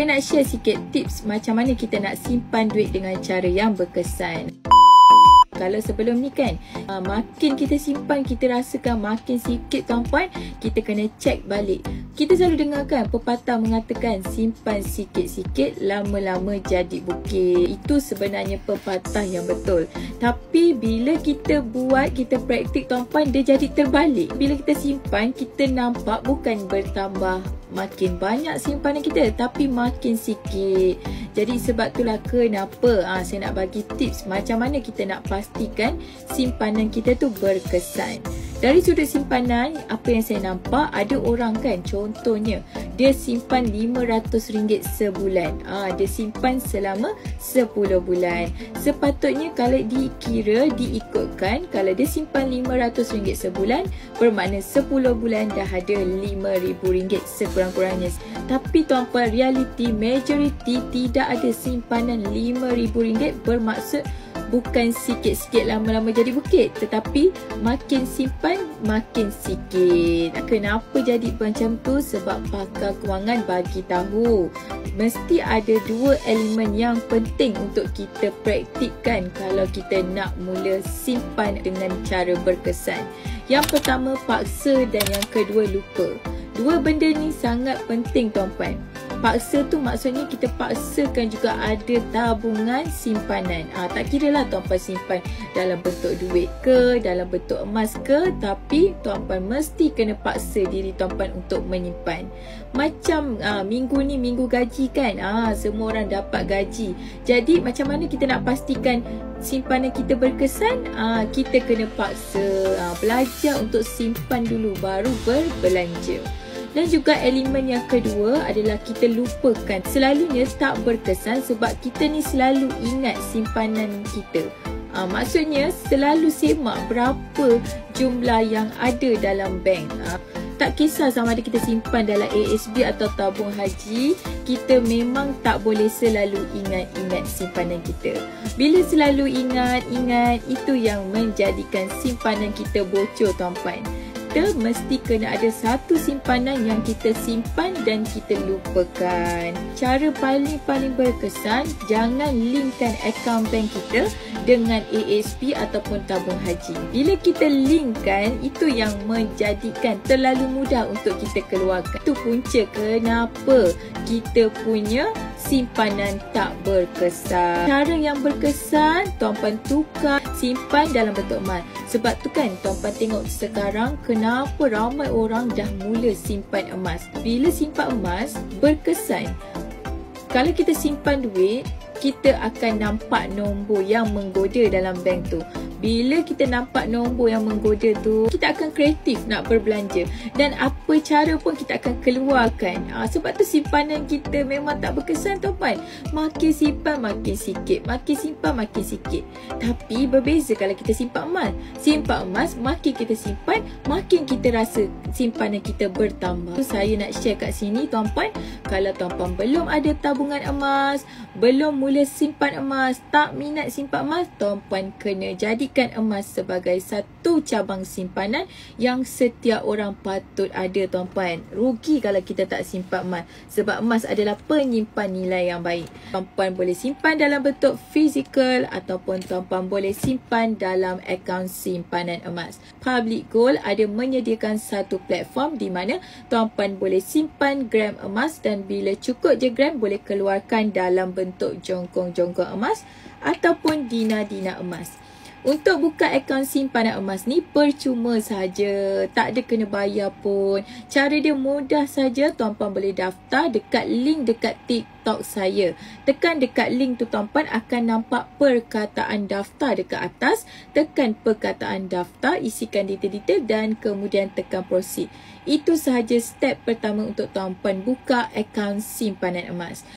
Saya nak share sikit tips macam mana kita nak simpan duit dengan cara yang berkesan. Kalau sebelum ni kan, makin kita simpan, kita rasakan makin sikit tuan-puan, kita kena check balik. Kita selalu dengar kan pepatah mengatakan simpan sikit-sikit, lama-lama jadi bukit. Itu sebenarnya pepatah yang betul. Tapi bila kita buat, kita praktik tuan-puan, dia jadi terbalik. Bila kita simpan, kita nampak bukan bertambah makin banyak simpanan kita, tapi makin sikit. Jadi sebab itulah kenapa saya nak bagi tips macam mana kita nak pastikan simpanan kita tu berkesan. Dari sudut simpanan, apa yang saya nampak, ada orang kan, contohnya dia simpan RM500 sebulan. Dia simpan selama 10 bulan. Sepatutnya kalau diikutkan, kalau dia simpan RM500 sebulan, bermakna 10 bulan dah ada RM5,000 sekurang-kurangnya. Tapi tuan-puan, realiti majoriti tidak ada simpanan RM5,000, bermaksud bukan sikit-sikit lama-lama jadi bukit, tetapi makin simpan makin sikit. Kenapa jadi macam tu? Sebab pakar kewangan bagi tahu mesti ada dua elemen yang penting untuk kita praktikkan kalau kita nak mula simpan dengan cara berkesan. Yang pertama paksa dan yang kedua lupa. Dua benda ni sangat penting tuan-puan. Paksa tu maksudnya kita paksakan juga ada tabungan simpanan. Tak kira lah tuan-puan simpan dalam bentuk duit ke, dalam bentuk emas ke, tapi tuan-puan mesti kena paksa diri tuan-puan untuk menyimpan. Macam minggu ni minggu gaji kan, semua orang dapat gaji. Jadi macam mana kita nak pastikan simpanan kita berkesan? Kita kena paksa, belajar untuk simpan dulu baru berbelanja. Dan juga elemen yang kedua adalah kita lupakan. Selalunya tak berkesan sebab kita ni selalu ingat simpanan kita. Maksudnya selalu semak berapa jumlah yang ada dalam bank. Tak kisah sama ada kita simpan dalam ASB atau tabung haji, kita memang tak boleh selalu ingat simpanan kita. Bila selalu ingat, itu yang menjadikan simpanan kita bocor tuan-puan. Kita mesti kena ada satu simpanan yang kita simpan dan kita lupakan. Cara paling berkesan, jangan linkkan akaun bank kita dengan ASP ataupun tabung haji. Bila kita linkkan, itu yang menjadikan terlalu mudah untuk kita keluarkan. Itu punca kenapa kita punya simpanan tak berkesan. Cara yang berkesan, tuan-puan tukar simpan dalam bentuk emas. Sebab tu kan tuan-puan tengok sekarang kenapa ramai orang dah mula simpan emas. Bila simpan emas, berkesan. Kalau kita simpan duit, kita akan nampak nombor yang menggoda dalam bank tu. Bila kita nampak nombor yang menggoda tu, kita akan kreatif nak berbelanja. Dan apa cara pun kita akan keluarkan. Sebab tu simpanan kita memang tak berkesan tuan-puan. Makin simpan makin sikit, makin simpan makin sikit. Tapi berbeza kalau kita simpan emas. Simpan emas, makin kita simpan, makin kita rasa simpanan kita bertambah. Saya nak share kat sini tuan-puan, kalau tuan-puan belum ada tabungan emas, belum mula simpan emas, tak minat simpan emas, tuan-puan kena jadikan emas sebagai satu cabang simpanan yang setiap orang patut ada tuan-puan. Rugi kalau kita tak simpan emas, sebab emas adalah penyimpan nilai yang baik. Tuan-puan boleh simpan dalam bentuk fizikal ataupun tuan-puan boleh simpan dalam akaun simpanan emas. Public Gold ada menyediakan satu platform di mana tuan-puan boleh simpan gram emas dan bila cukup je gram boleh keluarkan dalam bentuk jongkong-jongkong emas ataupun dina-dina emas. Untuk buka akaun simpanan emas ni percuma saja, tak ada kena bayar pun. Cara dia mudah saja, tuan-puan boleh daftar dekat link dekat TikTok saya. Tekan dekat link tu tuan-puan akan nampak perkataan daftar dekat atas. Tekan perkataan daftar, isikan detail-detail dan kemudian tekan proceed. Itu sahaja step pertama untuk tuan-puan buka akaun simpanan emas.